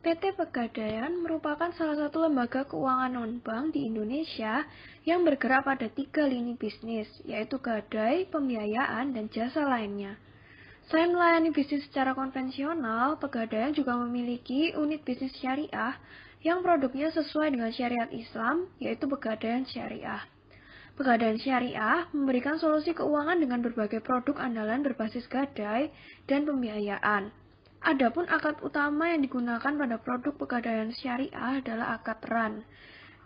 PT Pegadaian merupakan salah satu lembaga keuangan non-bank di Indonesia yang bergerak pada 3 lini bisnis, yaitu gadai, pembiayaan, dan jasa lainnya. Selain melayani bisnis secara konvensional, Pegadaian juga memiliki unit bisnis syariah yang produknya sesuai dengan syariat Islam, yaitu Pegadaian Syariah. Pegadaian Syariah memberikan solusi keuangan dengan berbagai produk andalan berbasis gadai dan pembiayaan. Adapun akad utama yang digunakan pada produk Pegadaian Syariah adalah akad RAN.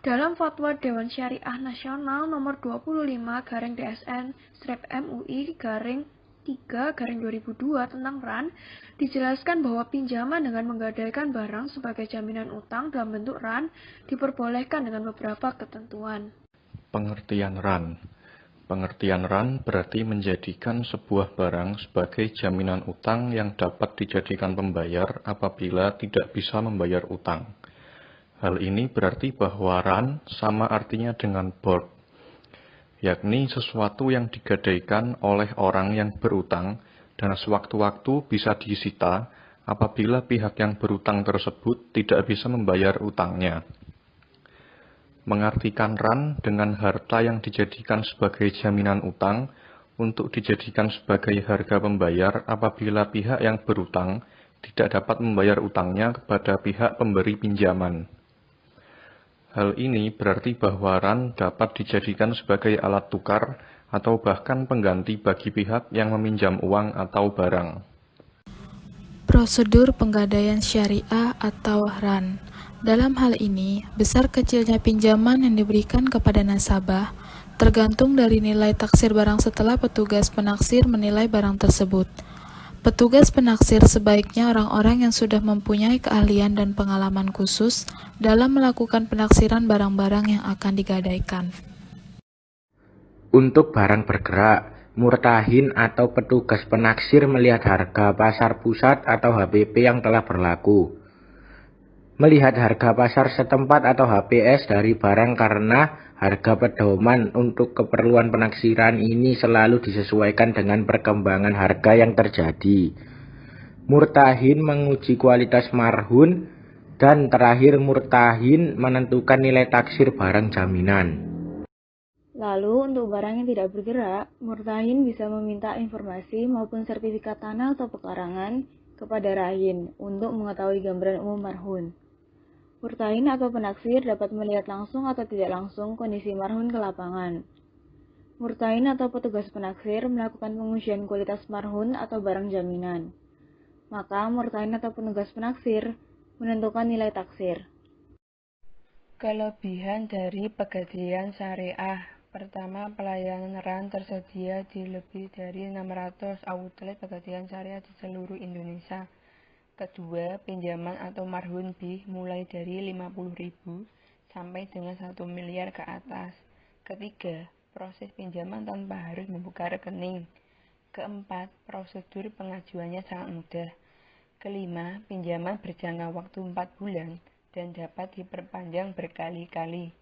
Dalam Fatwa Dewan Syariah Nasional nomor 25-DSN/MUI-3/2002 tentang RAN, dijelaskan bahwa pinjaman dengan menggadaikan barang sebagai jaminan utang dalam bentuk RAN diperbolehkan dengan beberapa ketentuan. Pengertian RAN. Pengertian RAN berarti menjadikan sebuah barang sebagai jaminan utang yang dapat dijadikan pembayar apabila tidak bisa membayar utang. Hal ini berarti bahwa RAN sama artinya dengan board, yakni sesuatu yang digadaikan oleh orang yang berutang dan sewaktu-waktu bisa disita apabila pihak yang berutang tersebut tidak bisa membayar utangnya. Mengartikan RAN dengan harta yang dijadikan sebagai jaminan utang untuk dijadikan sebagai harga pembayar apabila pihak yang berutang tidak dapat membayar utangnya kepada pihak pemberi pinjaman. Hal ini berarti bahwa RAN dapat dijadikan sebagai alat tukar atau bahkan pengganti bagi pihak yang meminjam uang atau barang. Prosedur penggadaian syariah atau RAN. Dalam hal ini, besar kecilnya pinjaman yang diberikan kepada nasabah tergantung dari nilai taksir barang setelah petugas penaksir menilai barang tersebut. Petugas penaksir sebaiknya orang-orang yang sudah mempunyai keahlian dan pengalaman khusus dalam melakukan penaksiran barang-barang yang akan digadaikan. Untuk barang bergerak, murtahin atau petugas penaksir melihat harga pasar pusat atau HPP yang telah berlaku. Melihat harga pasar setempat atau HPS dari barang karena harga pedoman untuk keperluan penaksiran ini selalu disesuaikan dengan perkembangan harga yang terjadi. Murtahin menguji kualitas marhun, dan terakhir murtahin menentukan nilai taksir barang jaminan. Lalu untuk barang yang tidak bergerak, murtahin bisa meminta informasi maupun sertifikat tanah atau pekarangan kepada rahin untuk mengetahui gambaran umum marhun. Murtahin atau penaksir dapat melihat langsung atau tidak langsung kondisi marhun ke lapangan. Murtahin atau petugas penaksir melakukan pengujian kualitas marhun atau barang jaminan. Maka murtahin atau petugas penaksir menentukan nilai taksir. Kelebihan dari Pegadaian Syariah. Pertama, pelayanan RAN tersedia di lebih dari 600 outlet Pegadaian Syariah di seluruh Indonesia. Kedua, pinjaman atau marhun B mulai dari 50.000 sampai dengan 1 miliar ke atas. Ketiga, proses pinjaman tanpa harus membuka rekening. Keempat, prosedur pengajuannya sangat mudah. Kelima, pinjaman berjangka waktu 4 bulan dan dapat diperpanjang berkali-kali.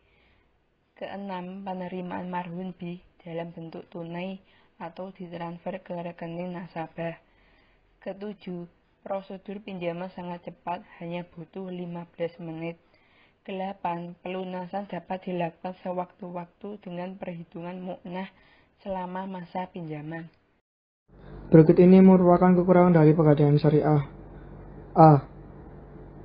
Keenam, penerimaan marhun B dalam bentuk tunai atau ditransfer ke rekening nasabah. Ketujuh, prosedur pinjaman sangat cepat, hanya butuh 15 menit. 8. Pelunasan dapat dilakukan sewaktu-waktu dengan perhitungan mu'nah selama masa pinjaman. Berikut ini merupakan kekurangan dari Pegadaian Syariah. A.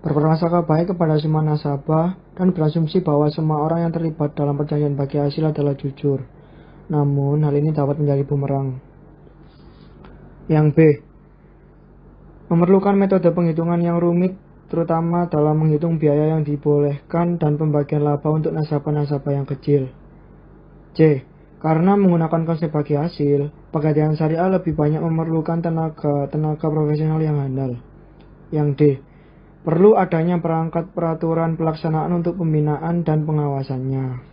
Berprasangka baik kepada semua nasabah dan berasumsi bahwa semua orang yang terlibat dalam perjanjian bagi hasil adalah jujur. Namun, hal ini dapat menjadi bumerang. Yang B. Memerlukan metode penghitungan yang rumit, terutama dalam menghitung biaya yang dibolehkan dan pembagian laba untuk nasabah-nasabah yang kecil. C. Karena menggunakan konsep bagi hasil, Pegadaian Syariah lebih banyak memerlukan tenaga profesional yang handal. Yang D. Perlu adanya perangkat peraturan pelaksanaan untuk pembinaan dan pengawasannya.